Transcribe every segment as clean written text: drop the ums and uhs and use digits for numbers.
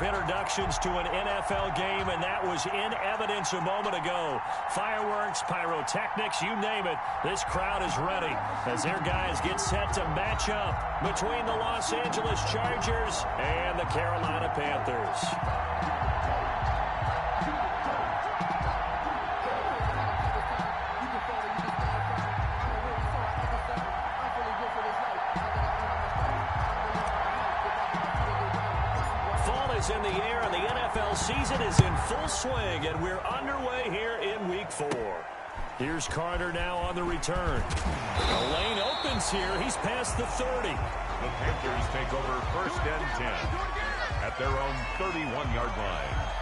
introductions to an NFL game, and that was in evidence a moment ago. Fireworks, pyrotechnics, you name it. This crowd is ready as their guys get set to match up between the Los Angeles Chargers and the Carolina Panthers. In the air, and the NFL season is in full swing, and we're underway here in Week 4. Here's Carter now on the return. The lane opens here. He's past the 30. The Panthers take over 1st and 10 at their own 31-yard line.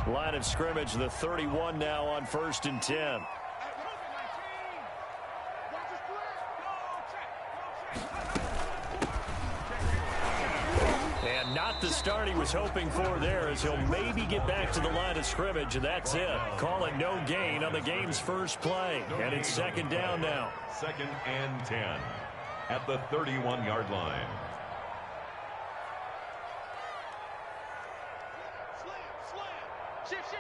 Line of scrimmage, the 31 now on 1st and 10. And not the start he was hoping for there, as he'll maybe get back to the line of scrimmage, and that's it. Call it no gain on the game's first play. And it's 2nd down now. 2nd and 10 at the 31-yard line. Shift.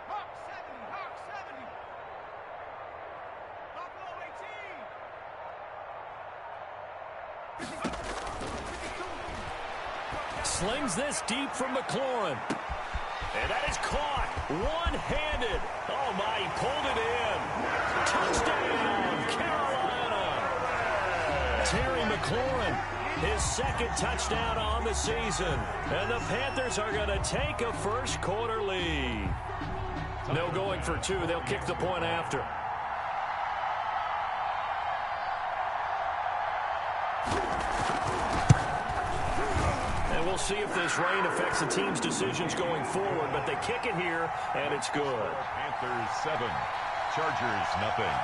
Hawk 70. Buffalo 18. Slings this deep from McLaurin. And that is caught one-handed. Oh, my, he pulled it in. Touchdown, Carolina. Terry McLaurin, his 2nd touchdown on the season. And the Panthers are going to take a first-quarter lead. No going for 2. They'll kick the point after. And we'll see if this rain affects the team's decisions going forward. But they kick it here, and it's good. Panthers 7, Chargers nothing.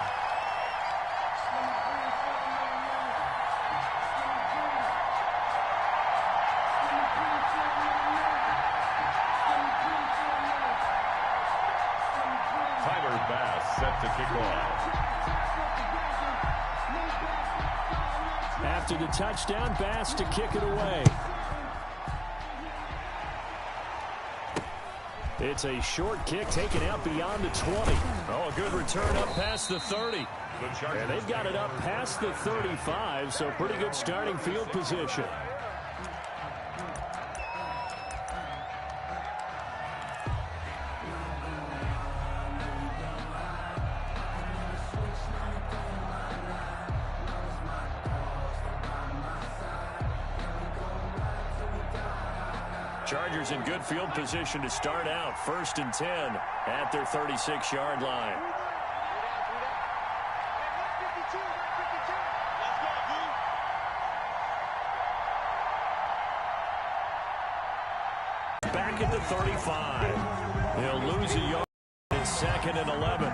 Set to kick off. After the touchdown, Bass to kick it away. It's a short kick taken out beyond the 20. Oh, a good return up past the 30. And they've got it up past the 35, so pretty good starting field position. Chargers in good field position to start out. 1st and 10 at their 36-yard line. Back at the 35. They'll lose a yard. It's 2nd and 11.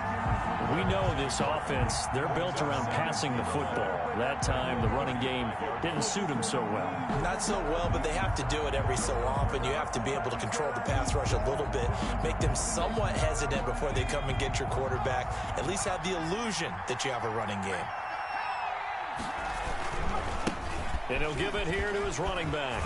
We know this offense, they're built around passing the football. That time, the running game didn't suit them so well. Not so well, but they have to do it every so often. You have to be able to control the pass rush a little bit, make them somewhat hesitant before they come and get your quarterback. At least have the illusion that you have a running game. And he'll give it here to his running back.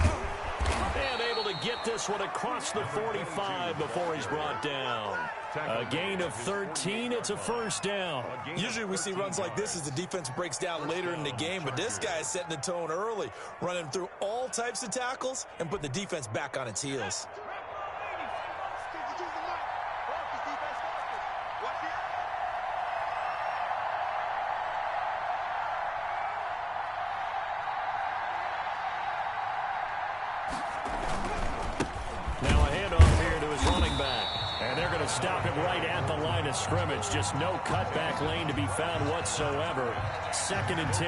And able to get this one across the 45 before he's brought down. A gain of 13. It's a 1st down. Usually we see runs like this as the defense breaks down later in the game, but this guy is setting the tone early, running through all types of tackles and put the defense back on its heels. Now a handoff here to his running back. And they're going to stop him right at the line of scrimmage. Just no cutback lane to be found whatsoever. 2nd and 10.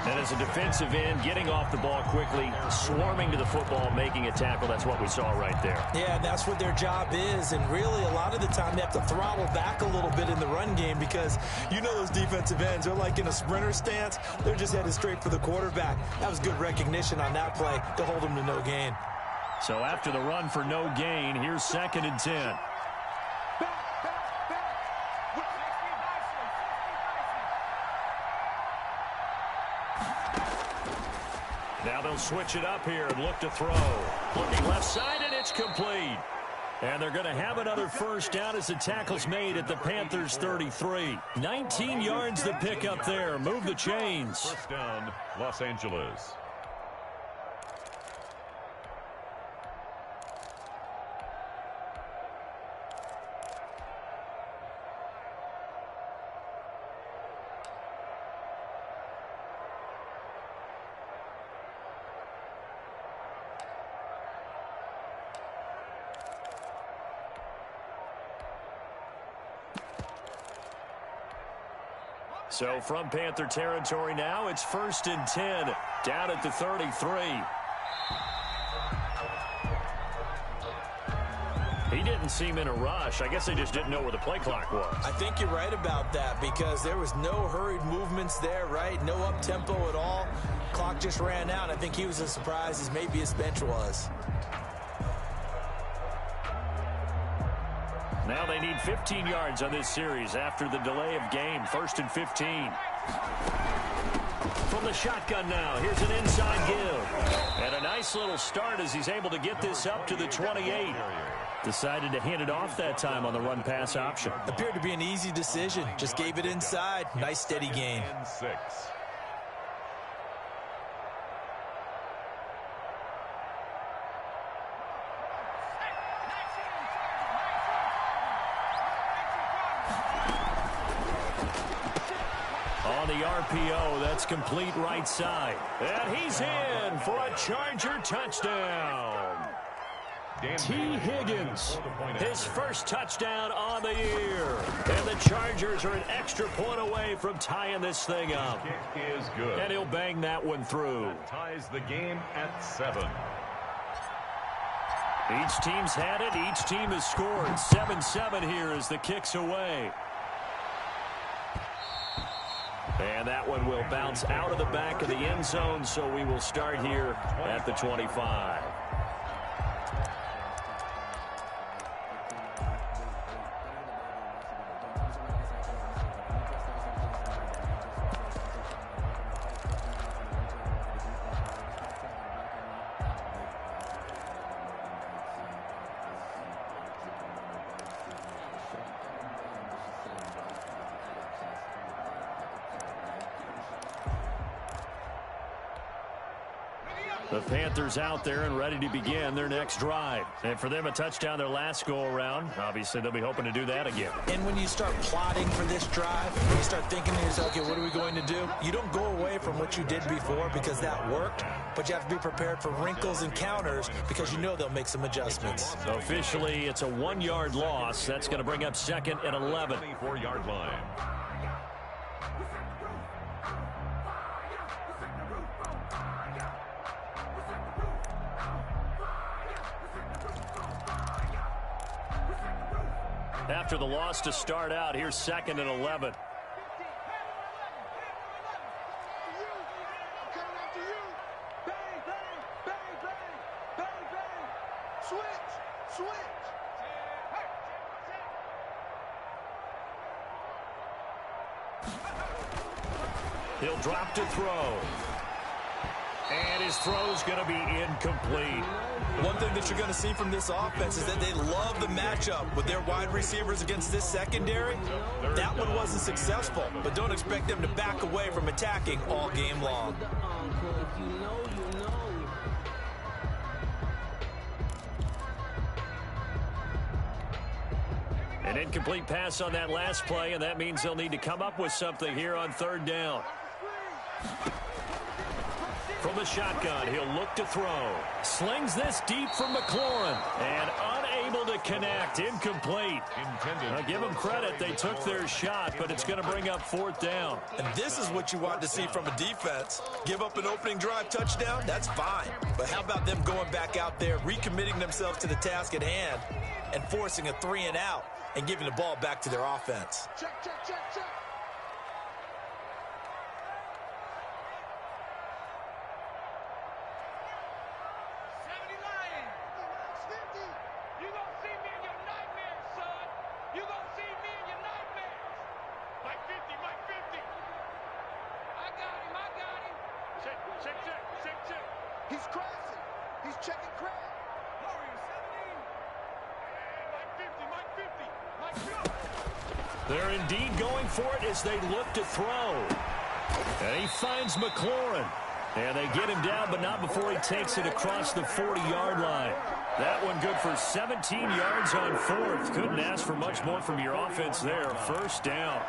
And as a defensive end, getting off the ball quickly, swarming to the football, making a tackle. That's what we saw right there. Yeah, and that's what their job is. And really, a lot of the time, they have to throttle back a little bit in the run game because you know those defensive ends, they're like in a sprinter stance. They're just headed straight for the quarterback. That was good recognition on that play to hold them to no gain. So after the run for no gain, here's 2nd and 10. Now they'll switch it up here and look to throw. Looking left side, and it's complete. And they're going to have another first down as the tackle's made at the Panthers' 33. 19 yards to pick up there. Move the chains. First down, Los Angeles. So from Panther territory now, it's 1st and 10, down at the 33. He didn't seem in a rush. I guess they just didn't know where the play clock was. I think you're right about that because there was no hurried movements there, right? No up-tempo at all. Clock just ran out. I think he was as surprised as maybe his bench was. Now they need 15 yards on this series after the delay of game. 1st and 15. From the shotgun now, here's an inside give. And a nice little start as he's able to get this up to the 28. Decided to hand it off that time on the run-pass option. Appeared to be an easy decision. Just gave it inside. Nice steady gain. 6. On the RPO, that's complete right side. And he's in for a Charger touchdown. T. Higgins, his first touchdown on the year. And the Chargers are an extra point away from tying this thing up. Kick is good. And he'll bang that one through. That ties the game at 7. Each team's had it. Each team has scored. 7-7 here as the kick's away. And that one will bounce out of the back of the end zone, so we will start here at the 25. The Panthers out there and ready to begin their next drive. And for them, a touchdown their last go-around. Obviously, they'll be hoping to do that again. And when you start plotting for this drive, when you start thinking to yourself, okay, what are we going to do? You don't go away from what you did before because that worked, but you have to be prepared for wrinkles and counters because you know they'll make some adjustments. So officially, it's a 1-yard loss. That's going to bring up 2nd and 11. 24-yard line. After the loss to start out, here's 2nd and 11. He'll drop to throw. And his throw's going to be incomplete. One thing that you're going to see from this offense is that they love the matchup with their wide receivers against this secondary. That one wasn't successful, but don't expect them to back away from attacking all game long. An incomplete pass on that last play, and that means they'll need to come up with something here on 3rd down. From the shotgun, he'll look to throw. Slings this deep from McLaurin. And unable to connect. Incomplete. Now, give them credit. They took their shot, but it's going to bring up 4th down. And this is what you want to see from a defense. Give up an opening drive touchdown, that's fine. But how about them going back out there, recommitting themselves to the task at hand, and forcing a 3-and-out and giving the ball back to their offense? Check, check, check, check. He's crashing. He's checking crash. They're indeed going for it as they look to throw. And he finds McLaurin. And they get him down, but not before he takes it across the 40-yard line. That one good for 17 yards on 4th. Couldn't ask for much more from your offense there. 1st down.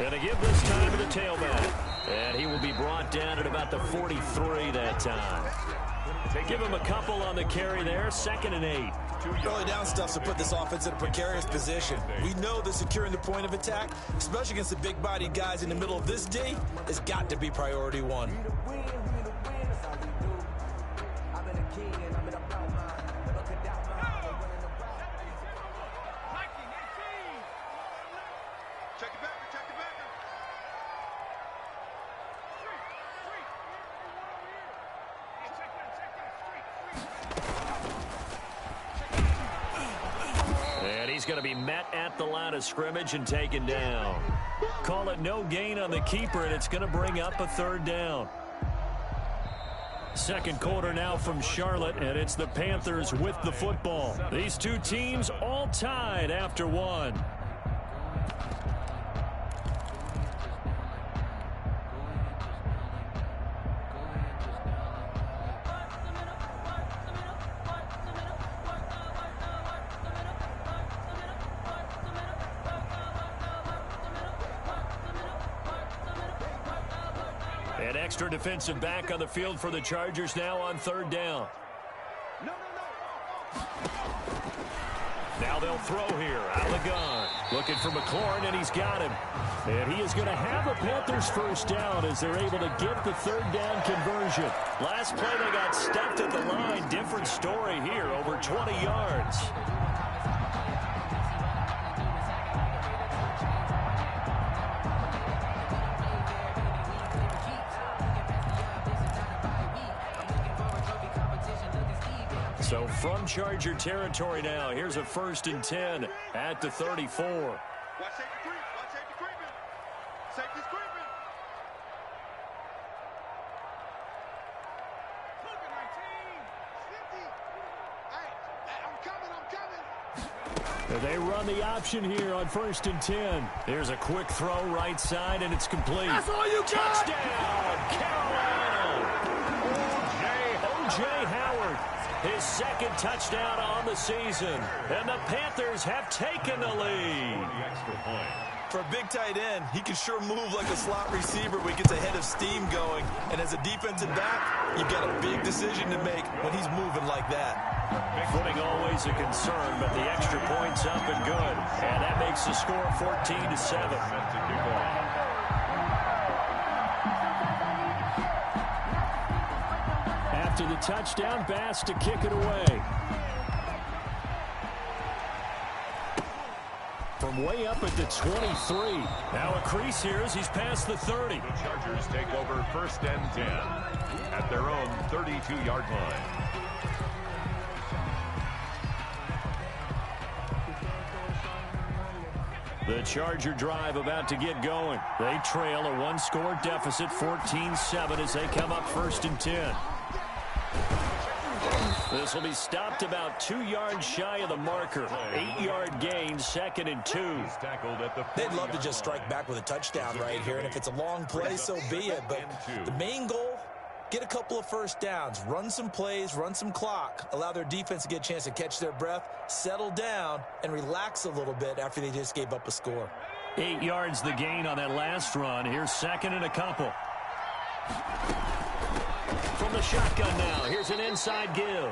And a give this time to the tailback. And he will be brought down at about the 43 that time. Give him a couple on the carry there. 2nd and 8. Early down stuff to put this offense in a precarious position. We know that securing the point of attack, especially against the big-bodied guys in the middle of this D, has got to be priority 1. He's going to be met at the line of scrimmage and taken down. Call it no gain on the keeper, and it's going to bring up a 3rd down. 2nd quarter now from Charlotte, and it's the Panthers with the football. These two teams all tied after 1. An extra defensive back on the field for the Chargers now on 3rd down. Now they'll throw here out of the gun. Looking for McLaurin, and he's got him. And he is going to have a Panthers 1st down as they're able to get the 3rd down conversion. Last play they got stuffed at the line. Different story here, over 20 yards. So from Charger territory now, here's a 1st and 10 at the 34. Watch safety creep. Watch safety creeping. Safety's creeping. Look at 19. 50. Hey, I'm coming. They run the option here on 1st and 10. There's a quick throw right side, and it's complete. That's all you got. Touchdown, Carolina. O.J. Howard. His 2nd touchdown on the season. And the Panthers have taken the lead. For a big tight end, he can sure move like a slot receiver when he gets a head of steam going. And as a defensive back, you've got a big decision to make when he's moving like that. Footing always a concern, but the extra point's up and good. And that makes the score 14-7. After the touchdown, Bass to kick it away. From way up at the 23. Now a crease here as he's past the 30. The Chargers take over 1st and 10 at their own 32-yard line. The Charger drive about to get going. They trail a 1-score deficit, 14-7, as they come up 1st and 10. This will be stopped about 2 yards shy of the marker. 8-yard gain, 2nd and 2. They'd love to just strike back with a touchdown right here, and if it's a long play, so be it. But the main goal, get a couple of first downs, run some plays, run some clock, allow their defense to get a chance to catch their breath, settle down, and relax a little bit after they just gave up a score. 8 yards the gain on that last run. Here's 2nd and a couple. From the shotgun now, here's an inside give.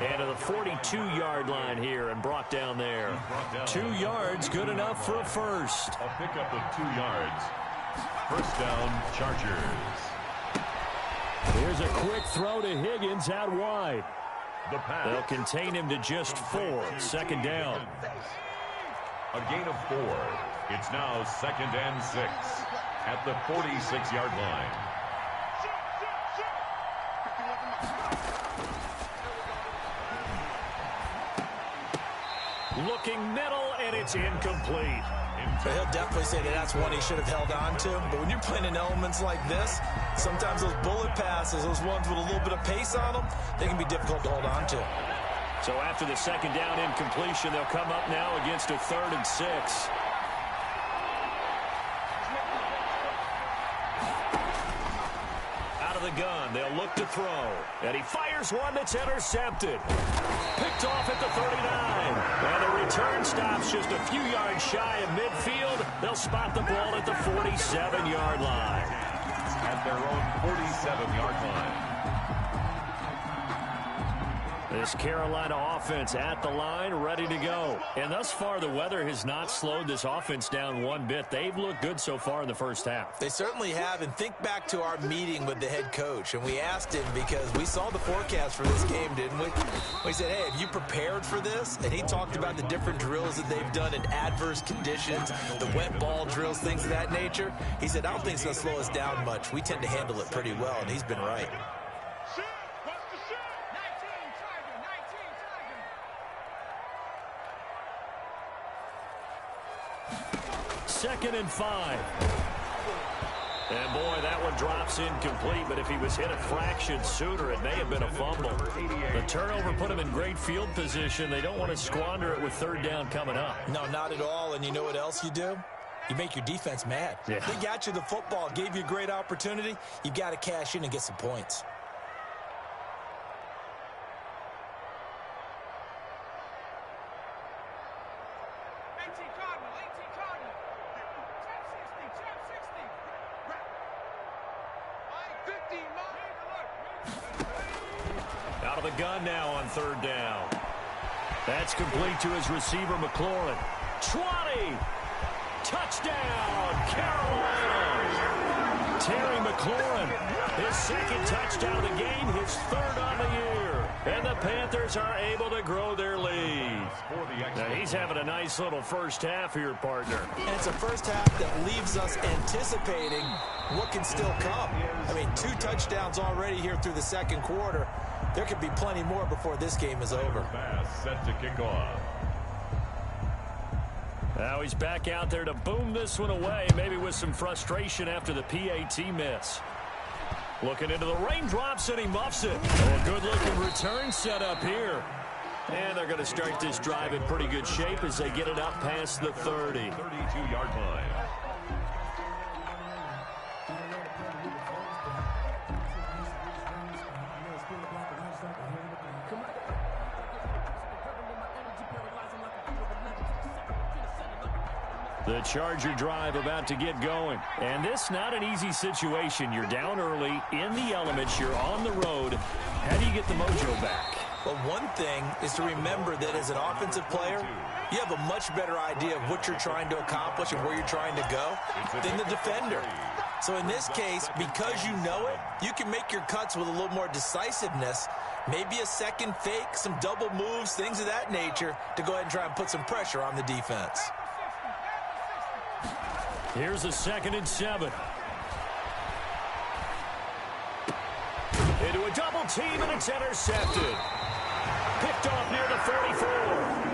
And to the 42-yard line here and brought down there. 2 yards, good enough for a first. A pickup of 2 yards. First down, Chargers. Here's a quick throw to Higgins out wide. The pass. They'll contain him to just 4. 2nd down. A gain of 4. It's now 2nd and 6 at the 46-yard line. Looking middle, and it's incomplete. So he'll definitely say that that's one he should have held on to. But when you're playing in elements like this, sometimes those bullet passes, those ones with a little bit of pace on them, they can be difficult to hold on to. So after the 2nd down incompletion, they'll come up now against a 3rd and 6. Out of the gun, they'll look to throw. And he fires one that's intercepted. Picked off at the 39. And the return stops just a few yards shy of midfield. They'll spot the ball at the 47-yard line. At their own 47-yard line. This Carolina offense at the line, ready to go. And thus far, the weather has not slowed this offense down one bit. They've looked good so far in the first half. They certainly have. And think back to our meeting with the head coach. And we asked him, because we saw the forecast for this game, didn't we? We said, hey, have you prepared for this? And he talked about the different drills that they've done in adverse conditions, the wet ball drills, things of that nature. He said, I don't think it's going to slow us down much. We tend to handle it pretty well, and he's been right. 2nd and 5. And boy, that one drops incomplete, but if he was hit a fraction sooner, it may have been a fumble. The turnover put him in great field position. They don't want to squander it with 3rd down coming up. No, not at all. And you know what else you do? You make your defense mad. Yeah. They got you the football, gave you a great opportunity. You got to cash in and get some points. Out of the gun now on 3rd down. That's complete to his receiver, McLaurin. 20! Touchdown, Carolina! Terry McLaurin, his 2nd touchdown of the game, his 3rd on the year. And the Panthers are able to grow their lead. Now, he's having a nice little first half here, partner. And it's a first half that leaves us anticipating what can still come. I mean, 2 touchdowns already here through the 2nd quarter. There could be plenty more before this game is over. Pass set to kick off. Now he's back out there to boom this one away, maybe with some frustration after the PAT miss. Looking into the raindrops, and he muffs it. Oh, a good-looking return set up here. And they're going to start this drive in pretty good shape as they get it up past the 30. 32-yard line. The Charger drive about to get going. And this not an easy situation. You're down early, in the elements, you're on the road. How do you get the mojo back? Well, one thing is to remember that as an offensive player, you have a much better idea of what you're trying to accomplish and where you're trying to go than the defender. So in this case, because you know it, you can make your cuts with a little more decisiveness, maybe a second fake, some double moves, things of that nature, to go ahead and try and put some pressure on the defense. Here's a 2nd and 7. Into a double team, and it's intercepted. Picked off near the 44.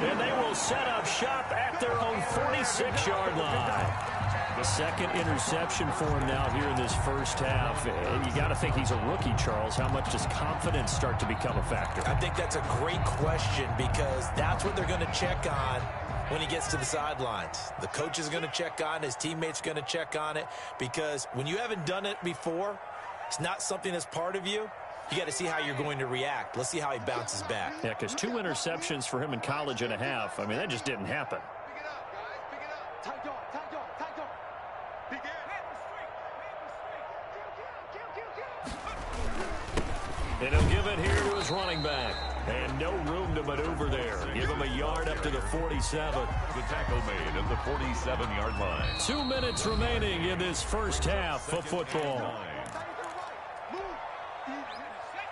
And they will set up shop at their own 46-yard line. Second interception for him now here in this first half. And you got to think he's a rookie, Charles. How much does confidence start to become a factor? I think that's a great question because that's what they're going to check on when he gets to the sidelines. The coach is going to check on, his teammates are going to check on it, because when you haven't done it before, it's not something that's part of you. You got to see how you're going to react. Let's see how he bounces back. Yeah, because 2 interceptions for him in college and a half. I mean, that just didn't happen. Pick it up, guys. Pick it up. Tight dog, tight dog, tight dog. Begin. And he'll give it here to his running back. And no room to maneuver there. Give him a yard up to the 47. The tackle made at the 47-yard line. 2 minutes remaining in this first half of football.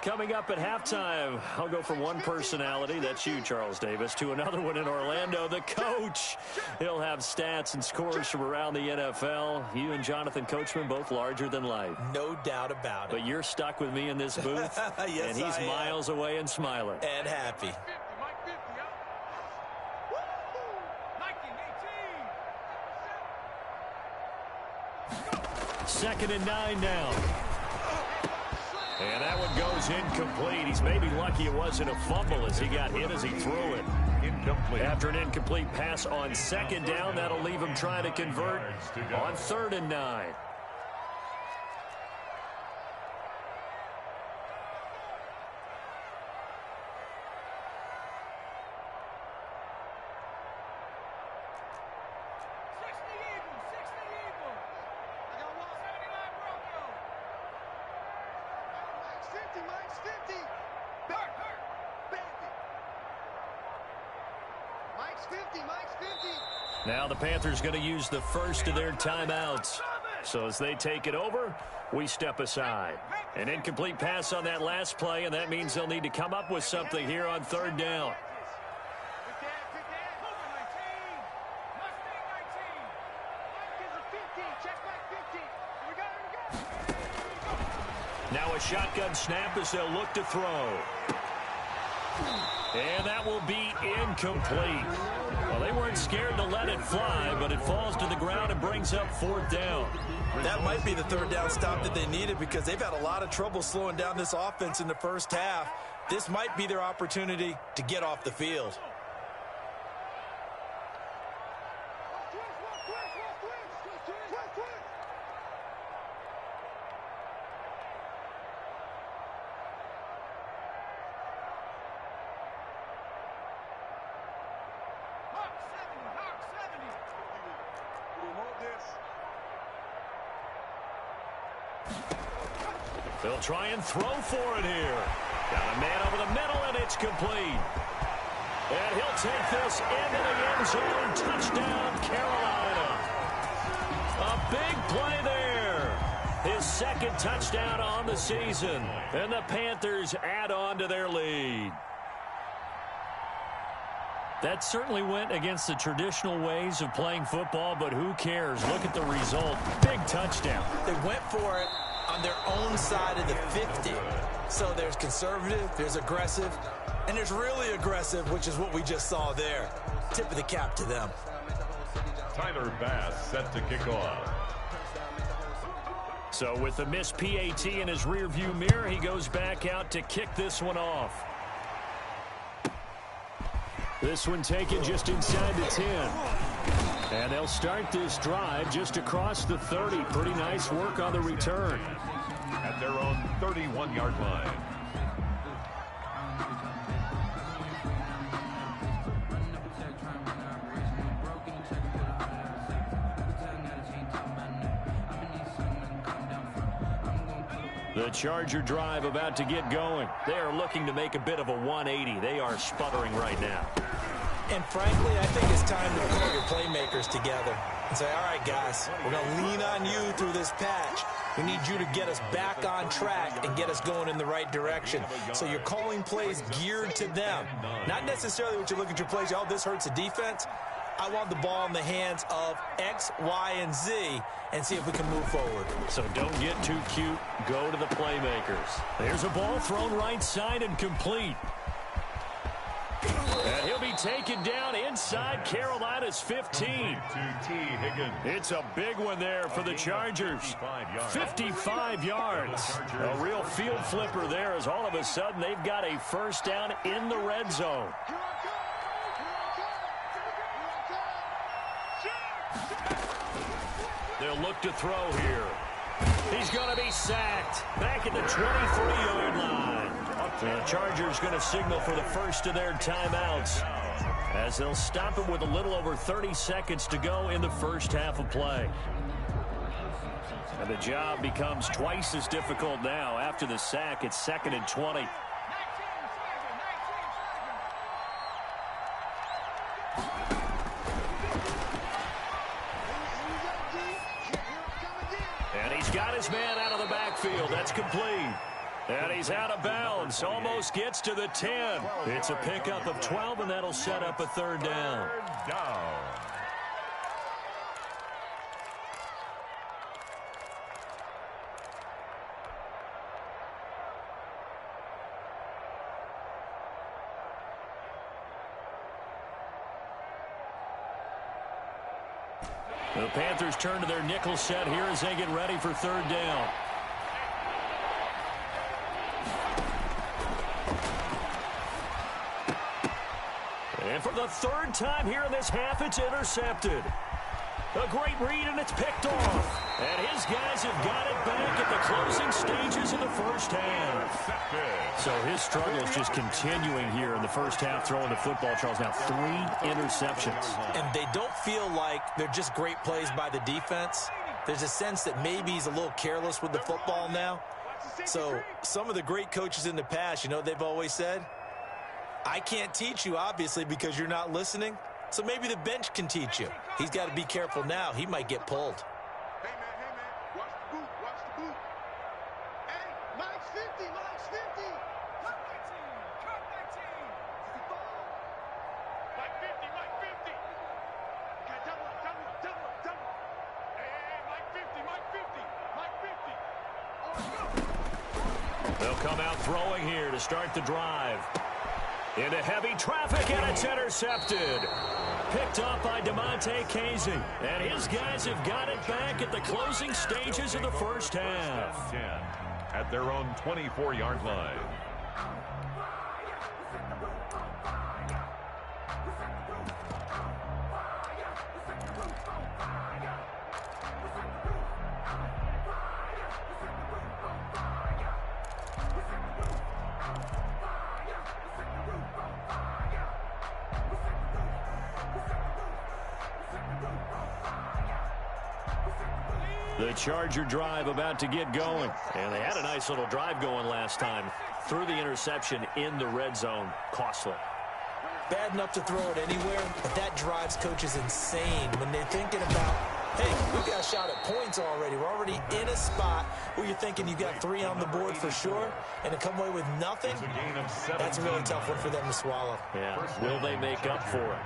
Coming up at halftime, I'll go from one personality, that's you, Charles Davis, to another one in Orlando, the coach. He'll have stats and scores from around the NFL. You and Jonathan Coachman, both larger than life. No doubt about it. But you're stuck with me in this booth, yes, and he's miles away and smiling. And happy. Mike 50, Mike 18. Second and 9 now. And that one goes incomplete. He's maybe lucky it wasn't a fumble as he got hit as he threw it. Incomplete. After an incomplete pass on second down, that'll leave him trying to convert on 3rd and 9. Mike's 50. Mike's 50. Mike's 50. Now the Panthers going to use the first of their timeouts. So as they take it over, we step aside. An incomplete pass on that last play, and that means they'll need to come up with something here on 3rd down. Now a shotgun snap as they'll look to throw. And that will be incomplete. Well, they weren't scared to let it fly, but it falls to the ground and brings up 4th down. That might be the 3rd down stop that they needed because they've had a lot of trouble slowing down this offense in the first half. This might be their opportunity to get off the field. They'll try and throw for it here. Got a man over the middle, and it's complete. And he'll take this into the end zone. Touchdown, Carolina. A big play there. His 2nd touchdown on the season. And the Panthers add on to their lead. That certainly went against the traditional ways of playing football, but who cares? Look at the result. Big touchdown. They went for it on their own side of the 50. So there's conservative, there's aggressive, and there's really aggressive, which is what we just saw there. Tip of the cap to them. Tyler Bass set to kick off. So with the missed PAT in his rearview mirror, he goes back out to kick this one off. This one taken just inside the 10. And they'll start this drive just across the 30. Pretty nice work on the return. At their own 31-yard line. The Charger drive about to get going. They are looking to make a bit of a 180. They are sputtering right now. And frankly, I think it's time to call your playmakers together and say, all right, guys, we're going to lean on you through this patch. We need you to get us back on track and get us going in the right direction. So you're calling plays geared to them. Not necessarily what you look at your plays, oh, this hurts the defense. I want the ball in the hands of X, Y, and Z and see if we can move forward. So don't get too cute. Go to the playmakers. There's a ball thrown right side and complete. And he'll be taken down inside Carolina's 15. It's a big one there for the Chargers. 55 yards. A real field flipper there as all of a sudden they've got a first down in the red zone. They'll look to throw here. He's going to be sacked back at the 23-yard line. The Chargers going to signal for the first of their timeouts as they'll stop it with a little over 30 seconds to go in the first half of play. And the job becomes twice as difficult now. After the sack, it's 2nd and 20. And he's got his man out of the backfield. That's complete. And he's out of bounds. Almost gets to the 10. It's a pickup of 12, and that'll set up a third down. The Panthers turn to their nickel set here as they get ready for third down. And for the third time here in this half, it's intercepted. A great read, and it's picked off. And his guys have got it back at the closing stages of the first half. So his struggle is just continuing here in the first half, throwing the football, Charles. Now 3 interceptions. And they don't feel like they're just great plays by the defense. There's a sense that maybe he's a little careless with the football now. So some of the great coaches in the past, you know, they've always said, I can't teach you, obviously, because you're not listening. So maybe the bench can teach you. He's got to be careful now. He might get pulled. Hey, man, watch the boot, watch the boot. Hey, Mike's 50, Mike's 50. Cut 19, cut 19. Mike 50, Mike 50. Okay, double up. Hey, Mike 50, Mike 50, Mike 50. Oh, let's go. They'll come out throwing here to start the drive. Into heavy traffic, and it's intercepted. Picked up by DeMonte Casey. And his guys have got it back at the closing stages of the first half. 10 at their own 24-yard line. The Charger drive about to get going. And they had a nice little drive going last time. Threw the interception in the red zone. Costly. Bad enough to throw it anywhere, but that drives coaches insane when they're thinking about, hey, we've got a shot at points already. We're already in a spot where you're thinking you got 3 on the board for sure, and to come away with nothing, that's a really tough one for them to swallow. Yeah, will they make up for it?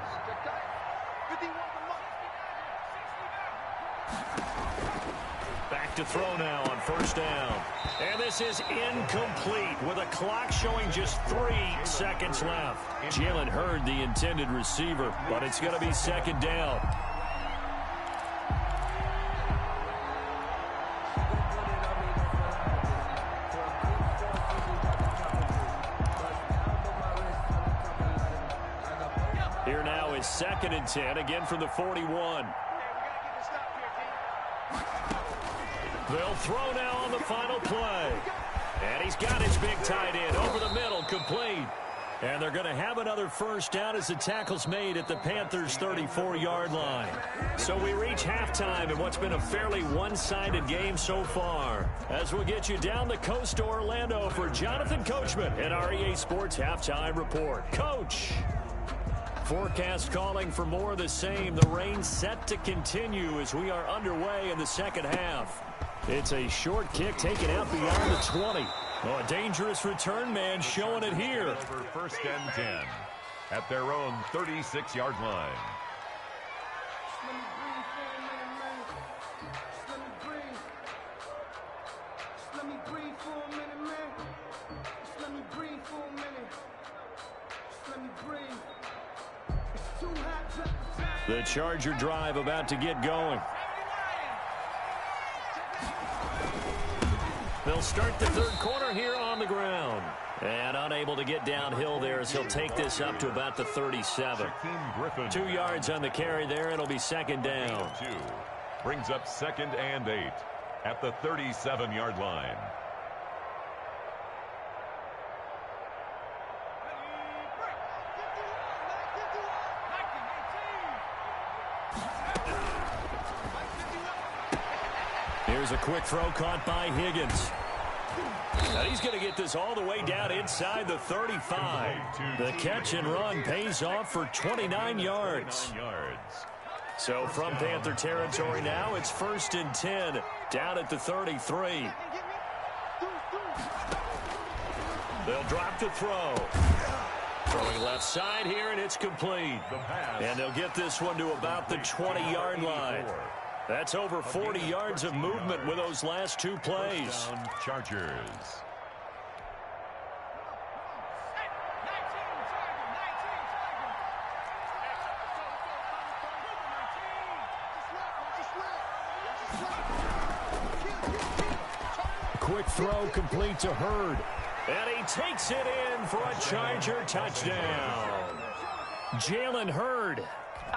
Back to throw now on first down. And this is incomplete with a clock showing just 3 seconds left. Jalen Hurd, the intended receiver, but it's going to be second down. Here now is 2nd and 10, again from the 41. They'll throw now on the final play. And he's got his big tight end over the middle, complete. And they're going to have another first down as the tackle's made at the Panthers' 34-yard line. So we reach halftime in what's been a fairly one-sided game so far. As we'll get you down the coast to Orlando for Jonathan Coachman at our EA Sports Halftime Report. Coach! Forecast calling for more of the same. The rain set to continue as we are underway in the second half. It's a short kick taken out beyond the 20. Oh, a dangerous return man showing it here. Over 1st and 10 at their own 36-yard line. The Charger drive about to get going. They'll start the third quarter here on the ground. And unable to get downhill there as he'll take this up to about the 37. 2 yards on the carry there. It'll be second down. Brings up 2nd and 8 at the 37-yard line. Here's a quick throw caught by Higgins. And he's going to get this all the way down inside the 35. The catch and run pays off for 29 yards. So from Panther territory now, it's 1st and 10 down at the 33. They'll drop to throw. Throwing left side here, and it's complete. And they'll get this one to about the 20-yard line. That's over 40 yards of movement with those last 2 plays. Chargers. Quick throw complete to Hurd. And he takes it in for a Charger touchdown. Jalen Hurd.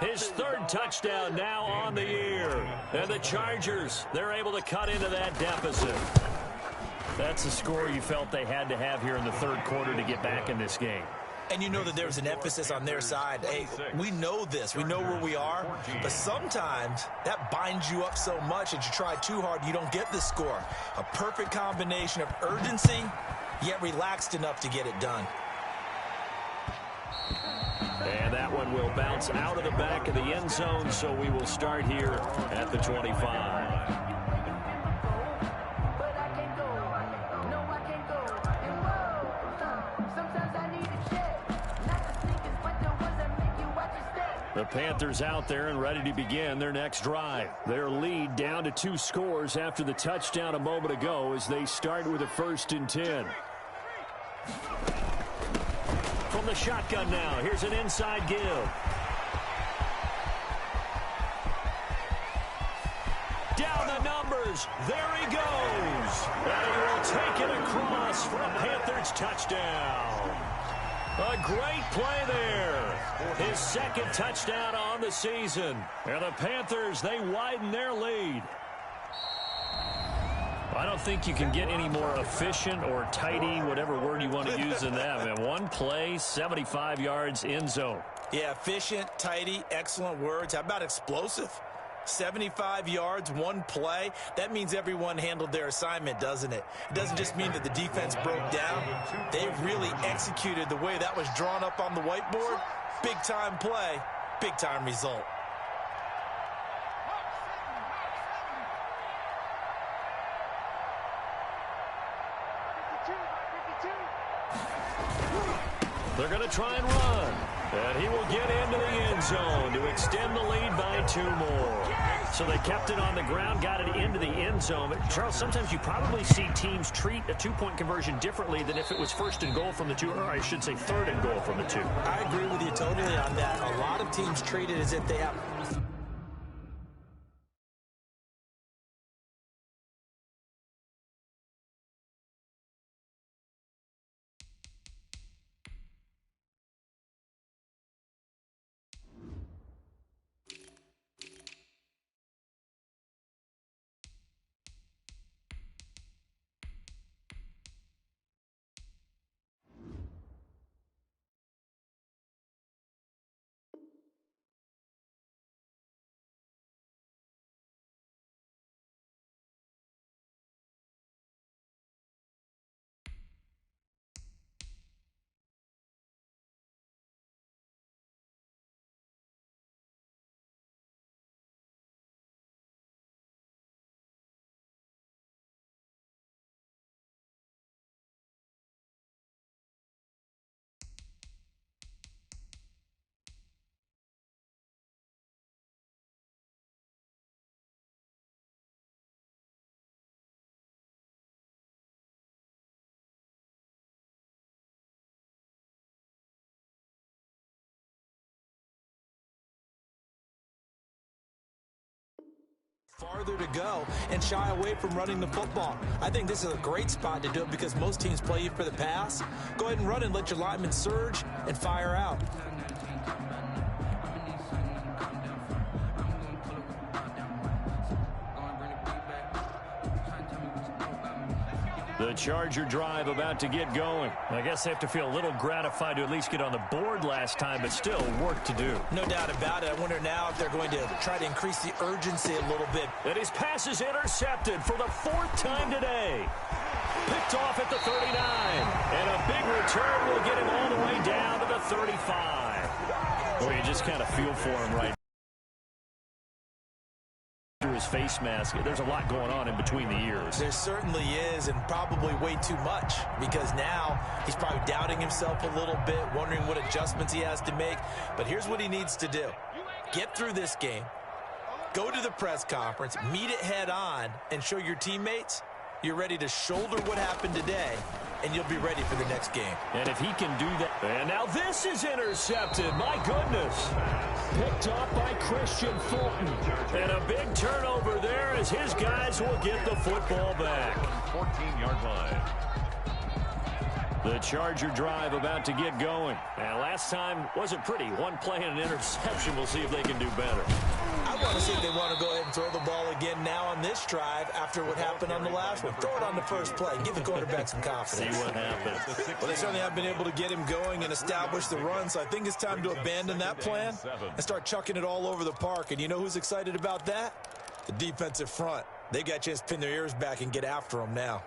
His 3rd touchdown now on the year. And the Chargers, they're able to cut into that deficit. That's the score you felt they had to have here in the 3rd quarter to get back in this game. And you know that there's an emphasis on their side. Hey, we know this. We know where we are. But sometimes that binds you up so much that you try too hard, you don't get the score. A perfect combination of urgency, yet relaxed enough to get it done. And that one will bounce out of the back of the end zone, so we will start here at the 25. The Panthers out there and ready to begin their next drive. Their lead down to 2 scores after the touchdown a moment ago as they start with a 1st and 10. From the shotgun now, here's an inside give. Down the numbers, there he goes. And he will take it across for a Panthers touchdown. A great play there. His 2nd touchdown on the season. And the Panthers, they widen their lead. I don't think you can get any more efficient or tidy, whatever word you want to use in that. Man, 1 play, 75 yards, end zone. Yeah, efficient, tidy, excellent words. How about explosive? 75 yards, 1 play. That means everyone handled their assignment, doesn't it? It doesn't just mean that the defense broke down. They really executed the way that was drawn up on the whiteboard. Big-time play, big-time result. They're going to try and run. And he will get into the end zone to extend the lead by 2 more. So they kept it on the ground, got it into the end zone. But Charles, sometimes you probably see teams treat a 2-point conversion differently than if it was 1st and goal from the 2, or I should say 3rd and goal from the 2. I agree with you totally on that. A lot of teams treat it as if they have farther to go and shy away from running the football. I think this is a great spot to do it because most teams play you for the pass. Go ahead and run and let your linemen surge and fire out. The Charger drive about to get going. I guess they have to feel a little gratified to at least get on the board last time, but still work to do. No doubt about it. I wonder now if they're going to try to increase the urgency a little bit. And his pass is intercepted for the 4th time today. Picked off at the 39. And a big return will get him all the way down to the 35. Boy, you just kind of feel for him right now. Through his face mask, there's a lot going on in between the ears. There certainly is, and probably way too much, because now he's probably doubting himself a little bit, wondering what adjustments he has to make. But here's what he needs to do. Get through this game, go to the press conference, meet it head on, and show your teammates you're ready to shoulder what happened today, and you'll be ready for the next game. And if he can do that. And now this is intercepted. My goodness. Picked up by Christian Fulton. And a big turnover there as his guys will get the football back. 14-yard line. The Charger drive about to get going. And last time wasn't pretty. One play and an interception. We'll see if they can do better. I want to see if they want to go ahead and throw the ball again now on this drive after what happened on the last one. Throw it on the first play. Give the quarterback some confidence. See what happens. Well, they certainly have been able to get him going and establish the run, so I think it's time to abandon that plan and start chucking it all over the park. And you know who's excited about that? The defensive front. They got a chance to pin their ears back and get after him now.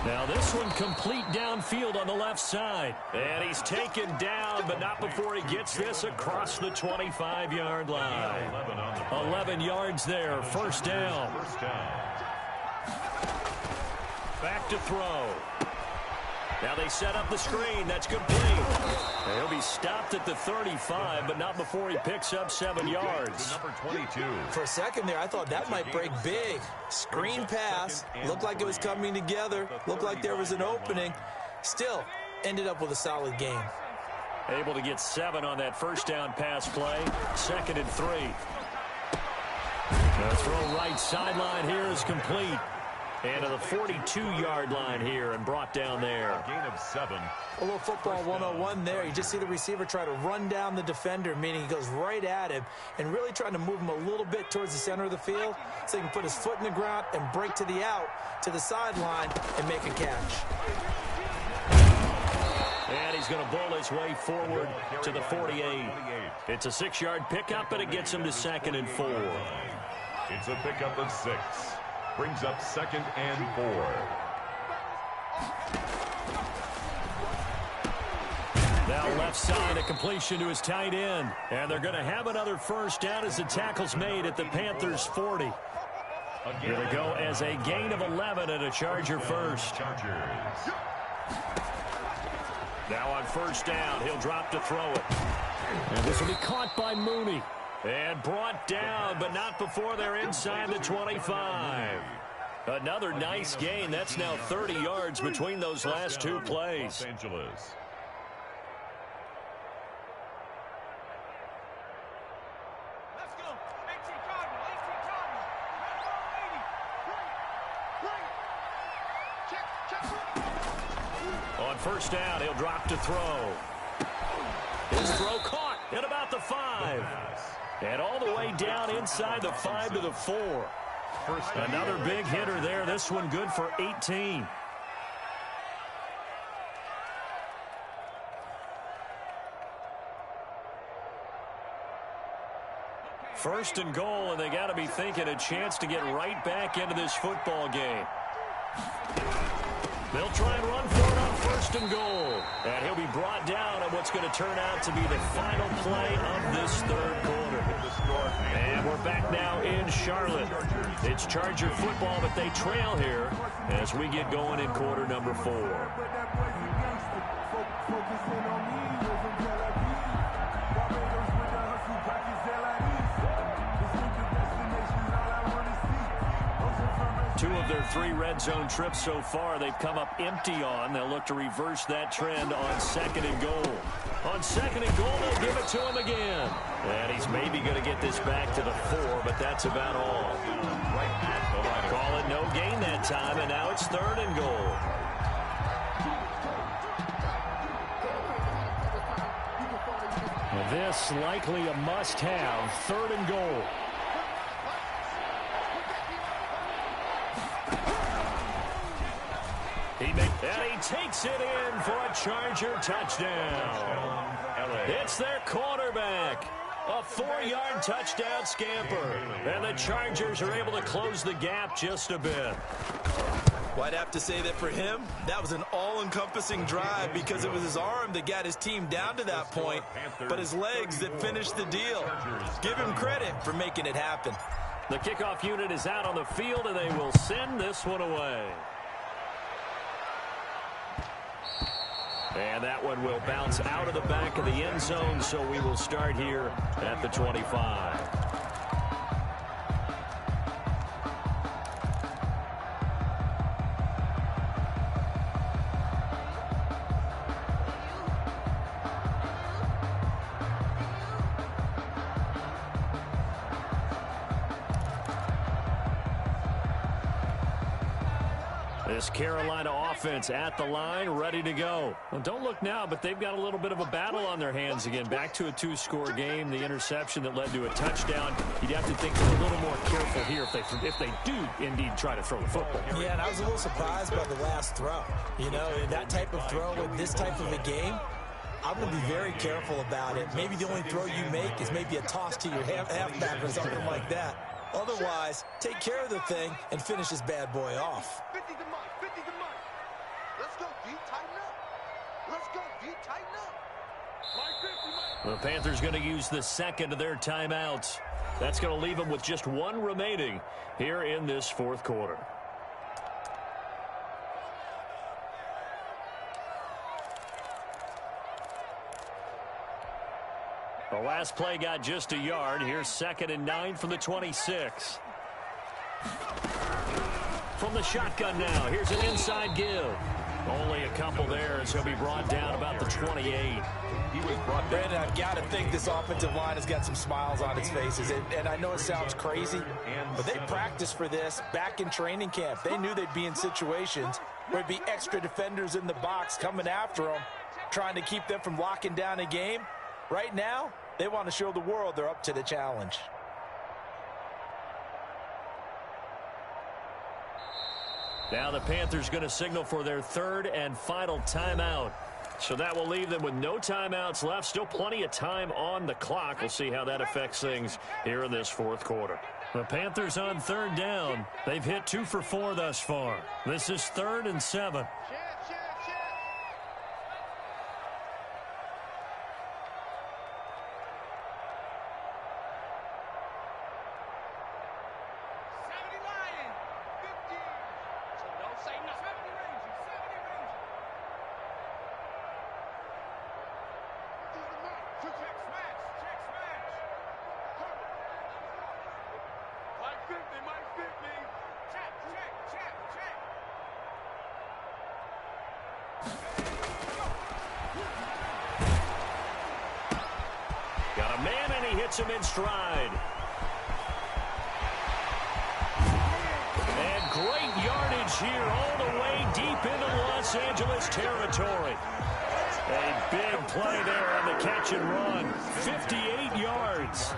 Now this one complete downfield on the left side. And he's taken down, but not before he gets this across the 25-yard line. 11 yards there, first down. Back to throw. Now they set up the screen. That's complete. He'll be stopped at the 35, but not before he picks up 7 yards. Number 22. For a second there, I thought that might break big. Screen pass. Looked like it was coming together. Looked like there was an opening. Still, ended up with a solid game. Able to get 7 on that first down pass play. 2nd and 3. The throw right sideline here is complete. And to the 42-yard line here and brought down there. A gain of 7. A little football 101 there. You just see the receiver try to run down the defender, meaning he goes right at him and really trying to move him a little bit towards the center of the field so he can put his foot in the ground and break to the out, to the sideline, and make a catch. And he's going to bull his way forward to the 48. It's a 6-yard pickup, and it gets him to 2nd and 4. It's a pickup of 6. Brings up 2nd and 4. Now left side, a completion to his tight end. And they're going to have another first down as the tackle's made at the Panthers' 40. Going to go as a gain of 11 and a Charger first. Chargers. Now on first down, he'll drop to throw it. And this will be caught by Mooney. And brought down, but not before they're inside the 25. Another nice gain. That's now 30 yards between those last 2 plays. Los Angeles. Let's go. 18 Cardinal. 18 Cardinal. Check. On first down, he'll drop to throw. His throw caught at about the 5. And all the way down inside the 5 to the 4. Another big hitter there. This one good for 18. First and goal, and they got to be thinking a chance to get right back into this football game. They'll try and run for it on first and goal. And he'll be brought down on what's going to turn out to be the final play of this 3rd quarter. And we're back now in Charlotte. It's Charger football, but they trail here as we get going in quarter number 4. 2 of their 3 red zone trips so far, they've come up empty on. They'll look to reverse that trend on 2nd and goal. On 2nd and goal, they'll give it to him again. And he's maybe going to get this back to the 4, but that's about all. Call it no gain that time, and now it's 3rd and goal. This likely a must-have, 3rd and goal. And he takes it in for a Charger touchdown. It's their quarterback. A 4-yard touchdown scamper. And the Chargers are able to close the gap just a bit. Well, I'd have to say that for him, that was an all-encompassing drive because it was his arm that got his team down to that point, but his legs that finished the deal. Give him credit for making it happen. The kickoff unit is out on the field, and they will send this one away. And that one will bounce out of the back of the end zone, so we will start here at the 25. This Carolina offense at the line, ready to go. Well, don't look now, but they've got a little bit of a battle on their hands again. Back to a 2-score game, the interception that led to a touchdown. You'd have to think they're a little more careful here if they do indeed try to throw the football. Yeah, and I was a little surprised by the last throw. You know, that type of throw in this type of a game, I'm going to be very careful about it. Maybe the only throw you make is maybe a toss to your halfback or something like that. Otherwise, take care of the thing and finish this bad boy off. 50 to Mike. 50 to Mike. Let's go, D. Tighten up. Let's go, D. Tighten up. Mike 50, Mike. The Panthers going to use the second of their timeouts. That's going to leave them with just 1 remaining here in this 4th quarter. The last play got just a yard. Here's 2nd and 9 from the 26. From the shotgun now, here's an inside give. Only a couple there as he'll be brought down about the 28. He was brought down. Brandon, I've got to think this offensive line has got some smiles on its faces. And I know it sounds crazy, but they practiced for this back in training camp. They knew they'd be in situations where there'd be extra defenders in the box coming after them, trying to keep them from locking down a game. Right now, they want to show the world they're up to the challenge. Now the Panthers going to signal for their 3rd and final timeout. So that will leave them with no timeouts left. Still plenty of time on the clock. We'll see how that affects things here in this 4th quarter. The Panthers on 3rd down. They've hit 2 for 4 thus far. This is 3rd and 7. Got a man, and he hits him in stride. And great yardage here all the way deep into Los Angeles territory. A big play there on the catch and run. 58 yards.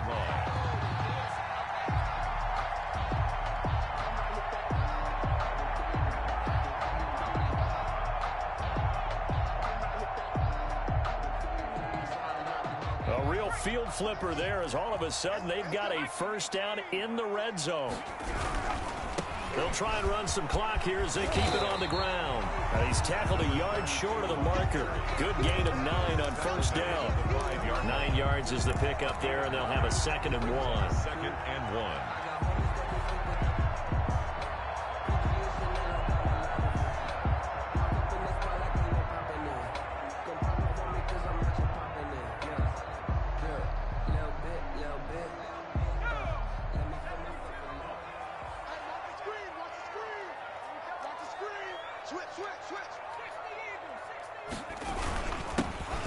A real field flipper there as all of a sudden they've got a 1st down in the red zone. They'll try and run some clock here as they keep it on the ground. He's tackled a yard short of the marker. Good gain of 9 on 1st down. 9 yards is the pickup there, and they'll have a 2nd and 1. 2nd and 1.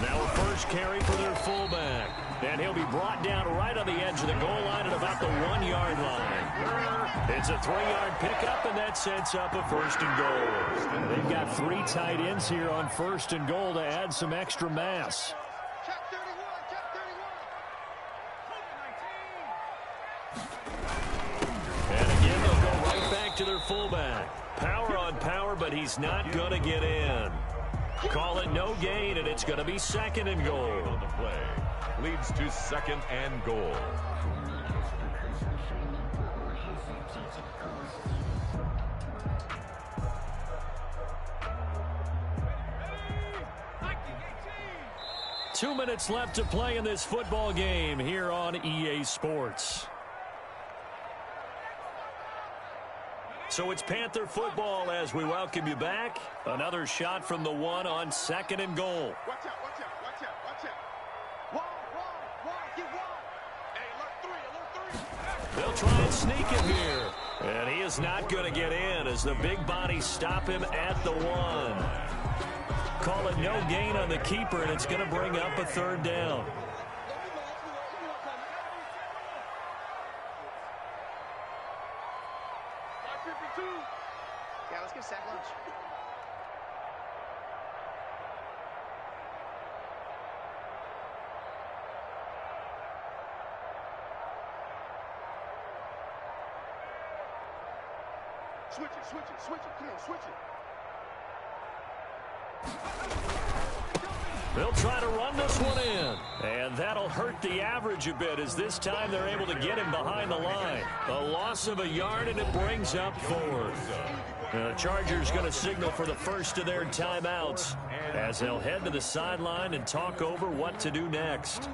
Now a first carry for their fullback. And he'll be brought down right on the edge of the goal line at about the 1-yard line. It's a 3-yard pickup, and that sets up a first and goal. They've got 3 tight ends here on first and goal to add some extra mass. Check 31, check 31. And again, they'll go right back to their fullback. Power on power, but he's not going to get in. Call it no gain, and it's going to be second and goal. On the play. Leads to second and goal. Two minutes left to play in this football game here on EA Sports. So it's Panther football as we welcome you back. Another shot from the 1 on second and goal. Watch out, watch out, watch out, watch out. Wide, get wide. Hey, alert 3, alert 3. They'll try and sneak him here. And he is not going to get in as the big bodies stop him at the 1. Call it no gain on the keeper, and it's going to bring up a third down. Yeah, let's get sack lunch. Switch it, switch it, switch it. Come on, switch it. They'll try to run this one in. And that'll hurt the average a bit as this time they're able to get him behind the line. A loss of a yard, and it brings up 4. The Chargers going to signal for the first of their timeouts as they'll head to the sideline and talk over what to do next.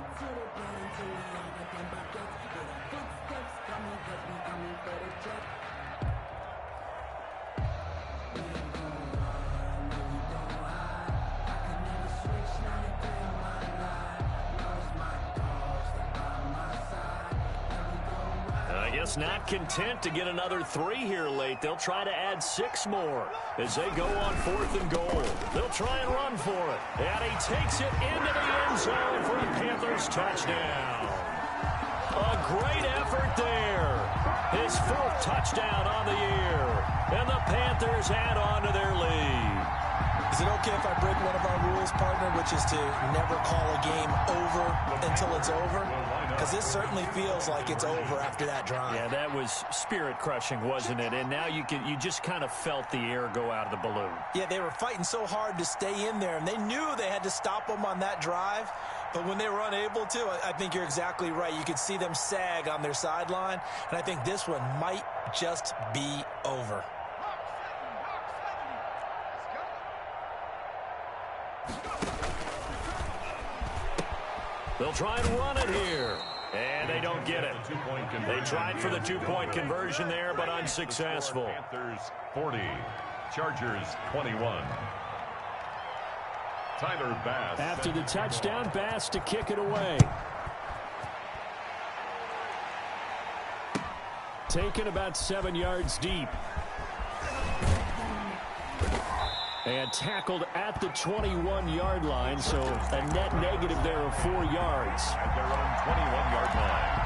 Not content to get another 3 here late. They'll try to add 6 more as they go on 4th and goal. They'll try and run for it. And he takes it into the end zone for a Panthers touchdown. A great effort there. His 4th touchdown on the year. And the Panthers add on to their lead. Is it okay if I break one of our rules, partner, which is to never call a game over until it's over? Because this certainly feels like it's over after that drive. Yeah, that was spirit-crushing, wasn't it? And now you just kind of felt the air go out of the balloon. Yeah, they were fighting so hard to stay in there, and they knew they had to stop them on that drive. But when they were unable to, I think you're exactly right. You could see them sag on their sideline, and I think this one might just be over. They'll try and run it here. And they don't get it. They tried for the 2-point conversion there, but unsuccessful. Panthers 40, Chargers 21. Tyler Bass. After the touchdown, Bass to kick it away. Taken about 7 yards deep. And tackled at the 21-yard line, so a net negative there of 4 yards. At their own 21-yard line.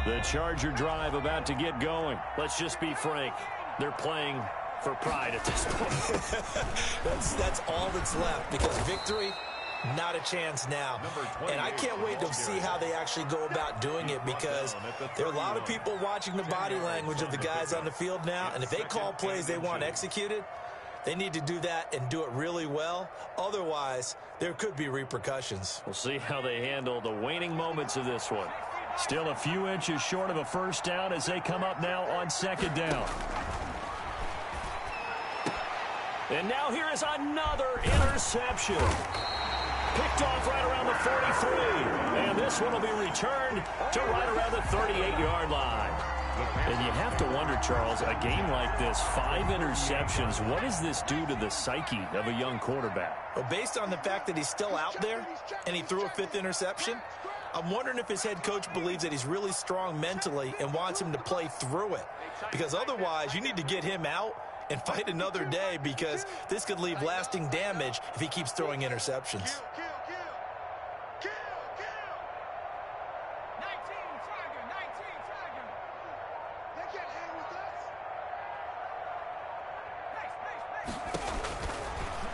The Charger drive about to get going. Let's just be frank. They're playing for pride at this point. That's all that's left, because victory, not a chance now. And I can't wait to see how they actually go about doing it, because there are a lot of people watching the body language of the guys on the field now, and if they call plays they want executed, they need to do that and do it really well. Otherwise, there could be repercussions. We'll see how they handle the waning moments of this one. Still a few inches short of a first down as they come up now on second down. And now here is another interception. Picked off right around the 43. And this one will be returned to right around the 38-yard line. And you have to wonder, Charles, a game like this, 5 interceptions, what does this do to the psyche of a young quarterback? Well, based on the fact that he's still out there and he threw a 5th interception, I'm wondering if his head coach believes that he's really strong mentally and wants him to play through it. Because otherwise, you need to get him out and fight another day, because this could leave lasting damage if he keeps throwing interceptions.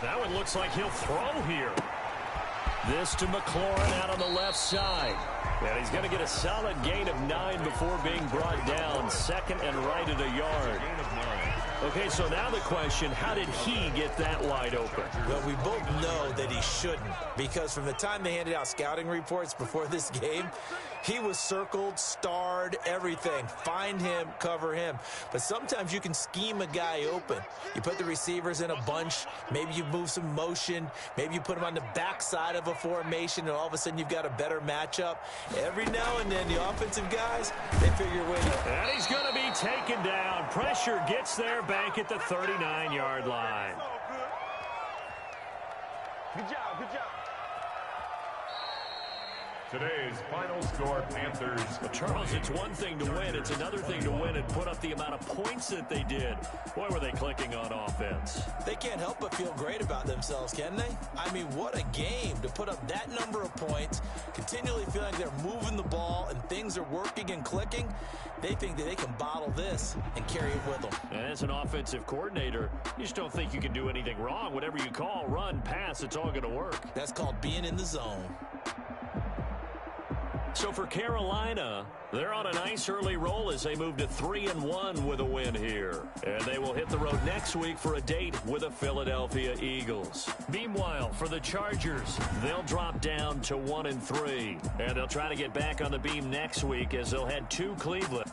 That one looks like he'll throw here. This to McLaurin out on the left side. And he's going to get a solid gain of 9 before being brought down. 2nd and right at a yard. Okay, so now the question, how did he get that wide open? Well, we both know that he shouldn't, because from the time they handed out scouting reports before this game, he was circled, starred, everything. Find him, cover him. But sometimes you can scheme a guy open. You put the receivers in a bunch. Maybe you move some motion. Maybe you put them on the backside of a formation, and all of a sudden you've got a better matchup. Every now and then, the offensive guys, they figure a way to... And he's going to be taken down. Pressure gets there back at the 39-yard line. Good job, good job. Today's final score, Panthers. Well, Charles, it's one thing to win. It's another thing to win and put up the amount of points that they did. Boy, were they clicking on offense. They can't help but feel great about themselves, can they? I mean, what a game to put up that number of points, continually feeling like they're moving the ball and things are working and clicking. They think that they can bottle this and carry it with them. And as an offensive coordinator, you just don't think you can do anything wrong. Whatever you call, run, pass, it's all going to work. That's called being in the zone. So for Carolina, they're on a nice early roll as they move to 3-1 with a win here. And they will hit the road next week for a date with the Philadelphia Eagles. Meanwhile, for the Chargers, they'll drop down to 1-3. And they'll try to get back on the beam next week as they'll head to Cleveland.